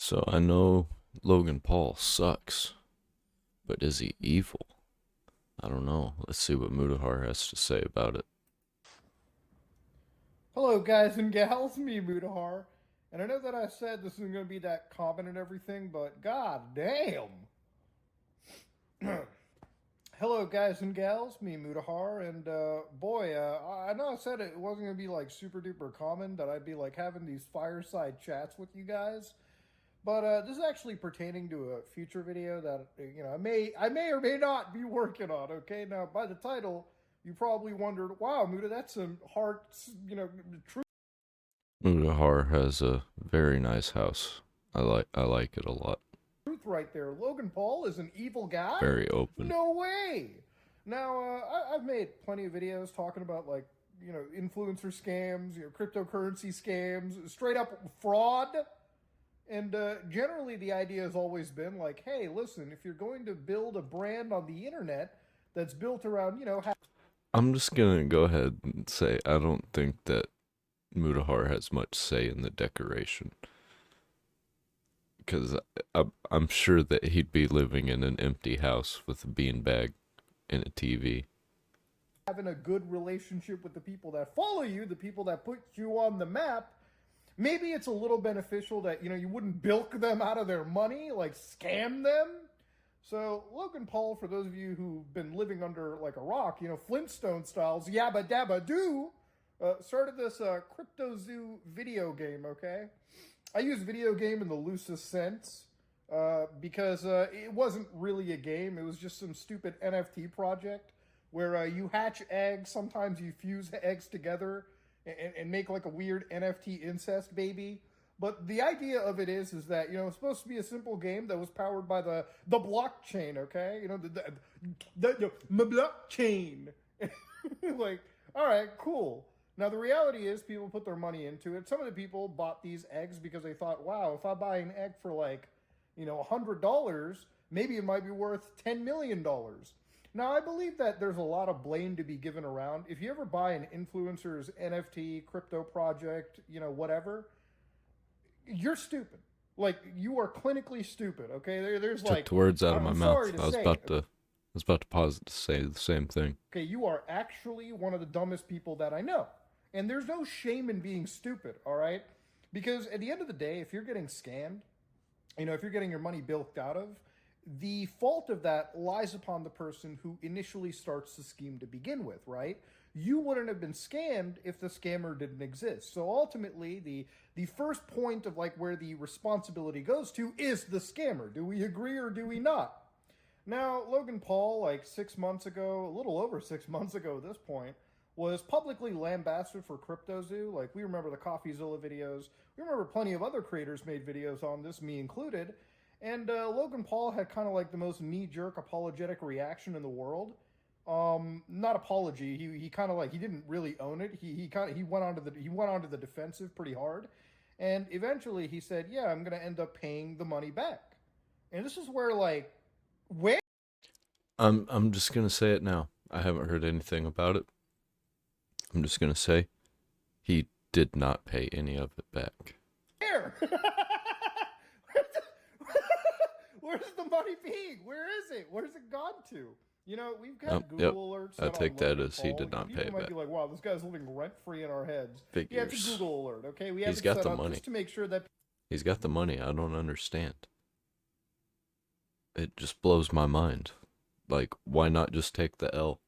So I know Logan Paul sucks, but is he evil? I don't know. Let's see what Mutahar has to say about it. Hello, guys and gals, me Mutahar. And I know that I said this isn't going to be that common and everything, but god damn. Hello, guys and gals, me Mutahar, and boy, I know I said it wasn't going to be like super duper common that I'd be like having these fireside chats with you guys, but this is actually pertaining to a future video that I may or may not be working on. Okay, now by the title, you probably wondered, wow, Muta, that's some hard, truth Mutahar has a very nice house. I like it a lot. right there. Logan Paul is an evil guy? Very open. No way. Now, I've made plenty of videos talking about like influencer scams, cryptocurrency scams, straight up fraud. And generally, the idea has always been like, hey, listen, if you're going to build a brand on the internet that's built around, I'm just gonna go ahead and say I don't think that Mutahar has much say in the decoration. Because I'm sure that he'd be living in an empty house with a beanbag and a TV. having a good relationship with the people that follow you, the people that put you on the map, maybe it's a little beneficial that you wouldn't bilk them out of their money, like scam them. So Logan Paul, for those of you who've been living under like a rock, Flintstone styles, yabba dabba doo, started this crypto zoo video game. Okay, I use video game in the loosest sense because it wasn't really a game. It was just some stupid NFT project where you hatch eggs. Sometimes you fuse eggs together and make like a weird NFT incest baby. But the idea of it is that it's supposed to be a simple game that was powered by the blockchain. Okay, the blockchain. Like, all right, cool. Now the reality is, people put their money into it. Some of the people bought these eggs because they thought, wow, if I buy an egg for like, $100, maybe it might be worth $10 million. Now, I believe that there's a lot of blame to be given around. If you ever buy an influencer's NFT, crypto project, whatever, you're stupid. Like, you are clinically stupid, okay? There's Took like, the words out of my I'm mouth. sorry to I was say about it. to, I was about to pause it to say the same thing. Okay, you are actually one of the dumbest people that I know. And there's no shame in being stupid, all right? Because at the end of the day, if you're getting scammed, if you're getting your money bilked out of, the fault of that lies upon the person who initially starts the scheme to begin with, right? You wouldn't have been scammed if the scammer didn't exist. So ultimately, the first point of like where the responsibility goes to is the scammer. Do we agree or do we not? Now, Logan Paul, like 6 months ago, a little over 6 months ago at this point, was publicly lambasted for CryptoZoo. Like, we remember the CoffeeZilla videos. We remember plenty of other creators made videos on this, me included. And Logan Paul had kind of like the most knee-jerk apologetic reaction in the world. Not apology. He kind of like he didn't really own it. He went onto the defensive pretty hard, and eventually he said, "Yeah, I'm gonna end up paying the money back." And this is where like where I'm just gonna say it now. I haven't heard anything about it. I'm just gonna say he did not pay any of it back. where's the money being? Where is it? Where's it gone to? We've got Yep. Google alerts I set on take that Logan as he Paul. did not People pay might back. be like, "Wow, this guy's living rent free in our heads." Yeah, it's a Figures. Google alert. Okay, we have He's it got set the up money. just to make sure that He's got the money. I don't understand. It just blows my mind. Like, why not just take the L?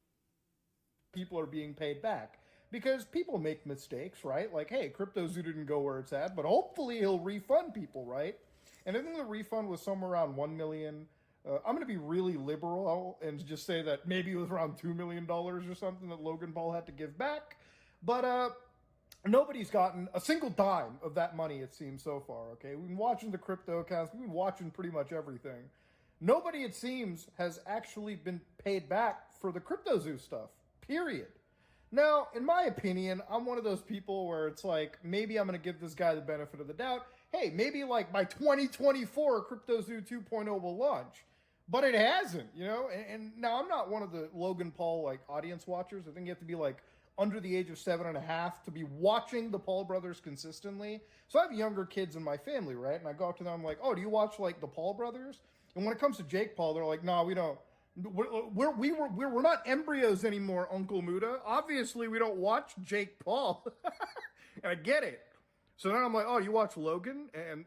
people are being paid back. Because people make mistakes, right? Like, hey, CryptoZoo didn't go where it's at, but hopefully he'll refund people, right? And I think the refund was somewhere around 1 million. I'm going to be really liberal and just say that maybe it was around $2 million or something that Logan Paul had to give back. But nobody's gotten a single dime of that money, it seems, so far. Okay, we've been watching the crypto accounts, we've been watching pretty much everything. Nobody, it seems, has actually been paid back for the CryptoZoo stuff, period. Now, in my opinion, I'm one of those people where it's like, maybe I'm going to give this guy the benefit of the doubt. Hey, maybe like by 2024, CryptoZoo 2.0 will launch. But it hasn't, And now I'm not one of the Logan Paul like audience watchers. I think you have to be like under the age of 7.5 to be watching the Paul brothers consistently. So I have younger kids in my family, right? And I go up to them, I'm like, oh, do you watch like the Paul brothers? And when it comes to Jake Paul, they're like, no, we don't. We're not embryos anymore, Uncle Muda. Obviously, we don't watch Jake Paul. And I get it. So then I'm like, oh, you watch Logan? And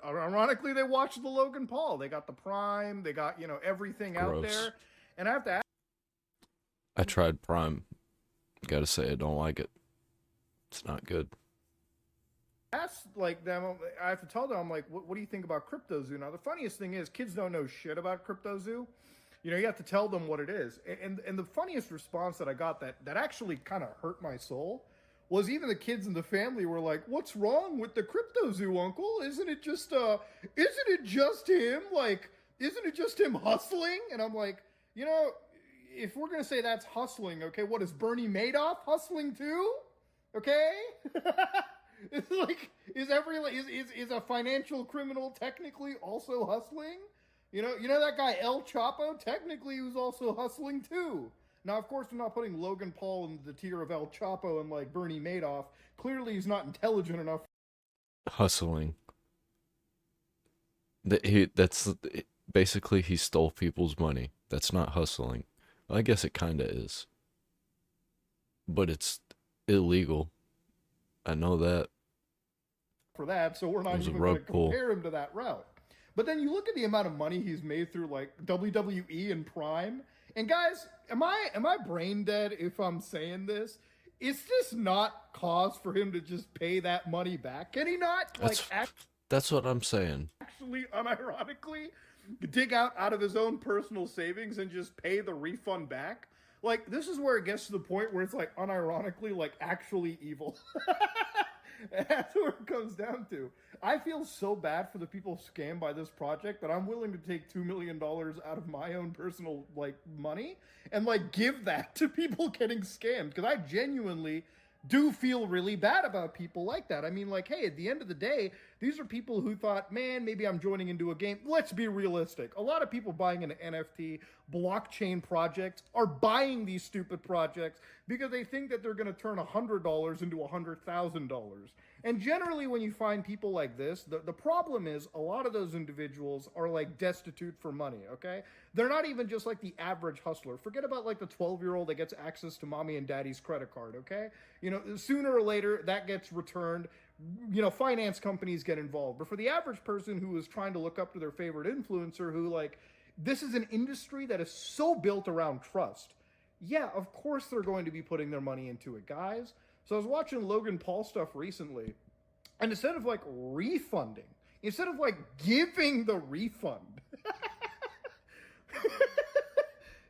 ironically, they watch the Logan Paul. They got the Prime. They got, you know, everything out there. And I have to ask. I tried Prime. Gotta say, I don't like it. It's not good. Ask like them, I have to tell them, I'm like, what do you think about CryptoZoo? Now, the funniest thing is, kids don't know shit about CryptoZoo. You know, you have to tell them what it is. And the funniest response that I got that actually kind of hurt my soul was even the kids in the family were like, what's wrong with the CryptoZoo, Uncle? Isn't it just him? Like, isn't it just him hustling? And I'm like, you know, if we're going to say that's hustling, okay, what is Bernie Madoff hustling too? Okay? It's like, is a financial criminal technically also hustling? You know that guy El Chapo, technically he was also hustling too. Now, of course, I'm not putting Logan Paul in the tier of El Chapo and like Bernie Madoff. Clearly, he's not intelligent enough. Hustling. Basically he stole people's money. That's not hustling. Well, I guess it kind of is, but it's illegal. I know that. For that, so we're not even going to compare him to that route. But then you look at the amount of money he's made through like WWE and Prime. And guys, am I brain dead if I'm saying this? Is this not cause for him to just pay that money back? Can he not that's what I'm saying. Actually, unironically, dig out of his own personal savings and just pay the refund back? Like, this is where it gets to the point where it's like unironically like actually evil. That's where it comes down to. I feel so bad for the people scammed by this project that I'm willing to take $2 million out of my own personal like money and like give that to people getting scammed, because I genuinely do feel really bad about people like that. I mean, like, hey, at the end of the day, these are people who thought, man, maybe I'm joining into a game. Let's be realistic. A lot of people buying an NFT blockchain project are buying these stupid projects because they think that they're going to turn $100 into $100,000. And generally, when you find people like this, the problem is a lot of those individuals are like destitute for money, okay? They're not even just like the average hustler. Forget about like the 12-year-old that gets access to mommy and daddy's credit card, okay? You know, sooner or later, that gets returned. You know, finance companies get involved. But for the average person who is trying to look up to their favorite influencer, who like, this is an industry that is so built around trust. Yeah, of course they're going to be putting their money into it, guys. So I was watching Logan Paul stuff recently, and instead of like refunding, instead of like giving the refund,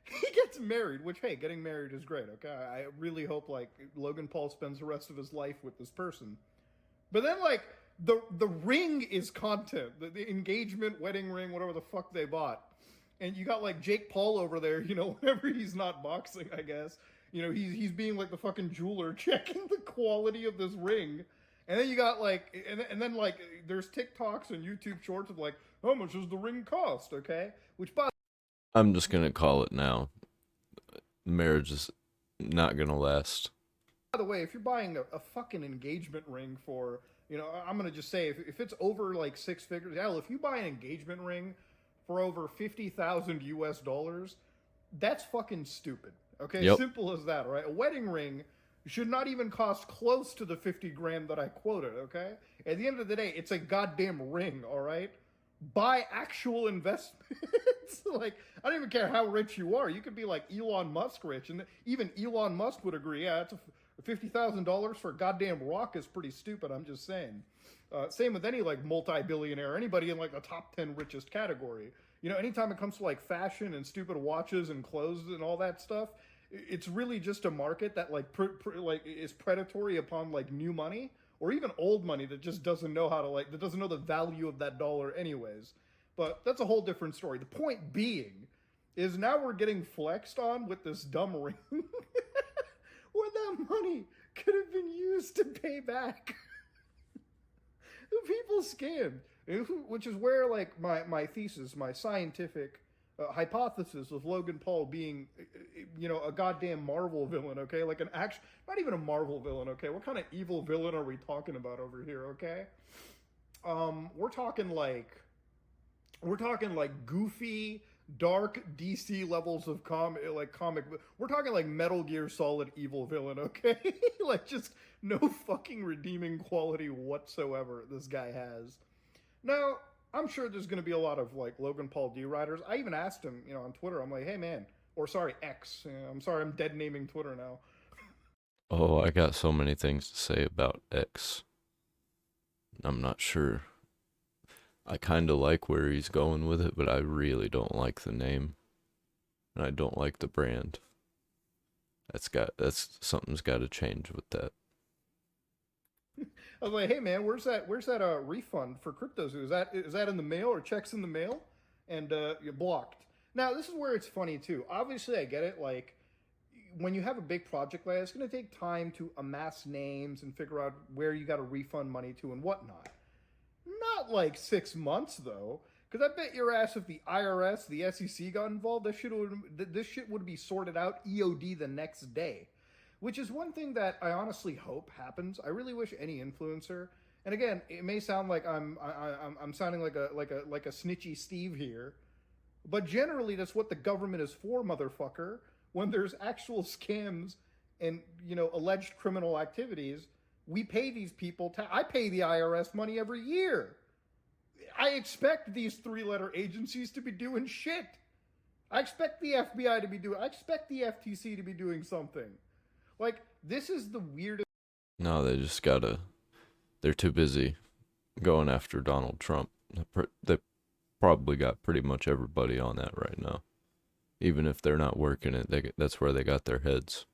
he gets married, which, hey, getting married is great, okay? I really hope like Logan Paul spends the rest of his life with this person. But then like the ring is content, the engagement, wedding ring, whatever the fuck they bought. And you got like Jake Paul over there, you know, whenever he's not boxing, I guess. You know, he's being like the fucking jeweler, checking the quality of this ring. And then you got like, and then like, there's TikToks and YouTube shorts of like, how much does the ring cost, okay? Which, by I'm just gonna call it now. Marriage is not gonna last. the way, if you're buying a fucking engagement ring for, you know, I'm gonna just say, if it's over like six figures, hell, if you buy an engagement ring for over 50,000 US dollars, that's fucking stupid. Okay, yep. Simple as that, right? A wedding ring should not even cost close to the 50 grand that I quoted, okay? At the end of the day, it's a goddamn ring, all right? Buy actual investments. Like, I don't even care how rich you are. You could be like Elon Musk rich, and even Elon Musk would agree, yeah, it's $50,000 for a goddamn rock is pretty stupid, I'm just saying. Same with any like multi-billionaire, anybody in like the top 10 richest category. You know, anytime it comes to like fashion and stupid watches and clothes and all that stuff, it's really just a market that like is predatory upon like new money or even old money that just doesn't know how to like, that doesn't know the value of that dollar anyways. But that's a whole different story. The point being is now we're getting flexed on with this dumb ring where that money could have been used to pay back the people scammed. Which is where like my thesis, my scientific hypothesis of Logan Paul being, a goddamn Marvel villain. Okay, like an action, not even a Marvel villain. Okay, what kind of evil villain are we talking about over here? Okay, we're talking like goofy, dark DC levels of comic. We're talking like Metal Gear Solid evil villain. Okay, like just no fucking redeeming quality whatsoever. This guy has. Now, I'm sure there's going to be a lot of like Logan Paul deriders. I even asked him, on Twitter. I'm like, hey man, or sorry, X. I'm sorry, I'm dead naming Twitter now. Oh, I got so many things to say about X. I'm not sure. I kind of like where he's going with it, but I really don't like the name. And I don't like the brand. Something's got to change with that. I was like, hey man, where's that refund for CryptoZoo? Is that in the mail or checks in the mail? And you're blocked. Now this is where it's funny too. Obviously, I get it. Like when you have a big project like that, it's going to take time to amass names and figure out where you got to refund money to and whatnot. Not like 6 months though, because I bet your ass if the IRS, the SEC got involved, this shit would be sorted out EOD the next day. Which is one thing that I honestly hope happens. I really wish any influencer, and again, it may sound like I'm sounding like a snitchy Steve here, but generally that's what the government is for, motherfucker. When there's actual scams and alleged criminal activities, we pay these people. I pay the IRS money every year. I expect these three-letter agencies to be doing shit. I expect the FBI to be doing. I expect the FTC to be doing something. Like, this is the weirdest. No, they're too busy going after Donald Trump. They probably got pretty much everybody on that right now. Even if they're not working it, that's where they got their heads.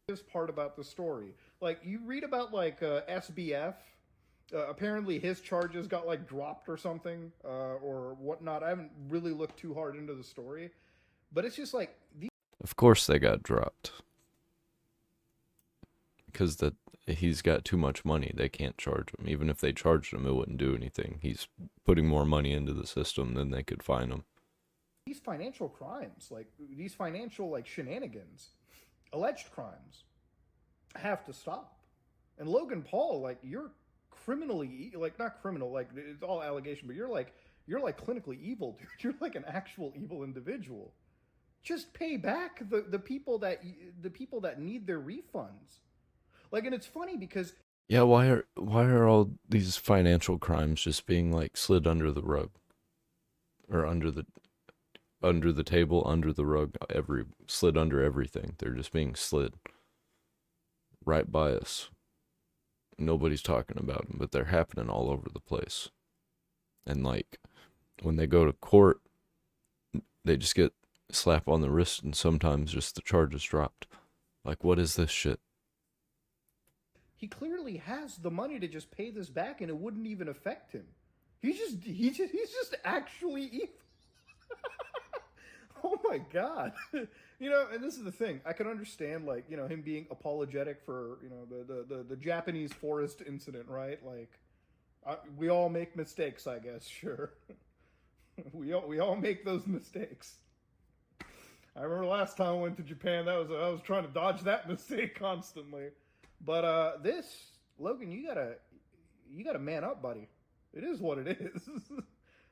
This part about the story. Like, you read about, like, SBF. Apparently his charges got, like, dropped or something, or whatnot. I haven't really looked too hard into the story. But it's just like... Of course they got dropped. Because he's got too much money. They can't charge him. Even if they charged him, it wouldn't do anything. He's putting more money into the system than they could fine him. These financial crimes, like these financial like shenanigans, alleged crimes, have to stop. And Logan Paul, like you're criminally, like not criminal, like it's all allegation, but you're like clinically evil, dude. You're like an actual evil individual. Just pay back the people that need their refunds. Like, and it's funny because yeah, why are all these financial crimes just being like slid under the rug, or under the table, under the rug, slid under everything? They're just being slid right by us. Nobody's talking about them, but they're happening all over the place. And like when they go to court, they just get slap on the wrist, and sometimes just the charges dropped. Like, what is this shit? He clearly has the money to just pay this back, and it wouldn't even affect him. He's just actually evil. Oh my god. And this is the thing. I can understand, like, him being apologetic for, the Japanese forest incident, right? Like, we all make mistakes, I guess. Sure. we all make those mistakes. I remember last time I went to Japan, I was trying to dodge that mistake constantly. But this, Logan, you gotta man up, buddy. It is what it is.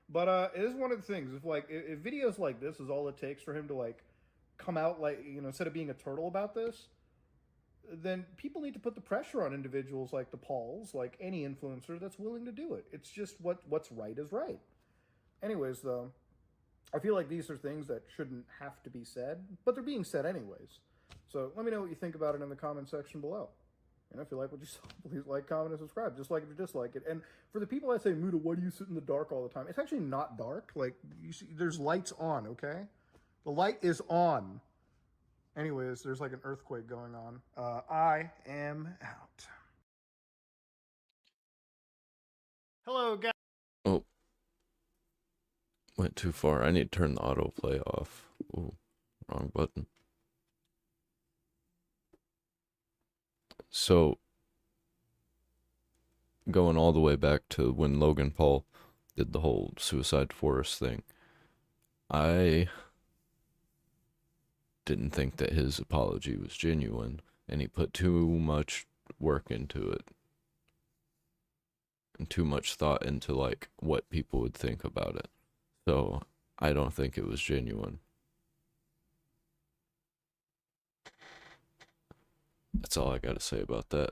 But it is one of the things. If videos like this is all it takes for him to like come out, like, instead of being a turtle about this, then people need to put the pressure on individuals like the Pauls, like any influencer that's willing to do it. It's just what's right is right. Anyways, though, I feel like these are things that shouldn't have to be said, but they're being said anyways. So let me know what you think about it in the comment section below. And if you like what you saw, please like, comment, and subscribe. Just like it or dislike it. And for the people that say, Muta, why do you sit in the dark all the time? It's actually not dark. Like, you see, there's lights on, okay? The light is on. Anyways, there's like an earthquake going on. I am out. Hello, guys. Oh. Went too far. I need to turn the autoplay off. Ooh, wrong button. So, going all the way back to when Logan Paul did the whole suicide forest thing, I didn't think that his apology was genuine, and he put too much work into it and too much thought into like what people would think about it. So I don't think it was genuine. That's all I got to say about that.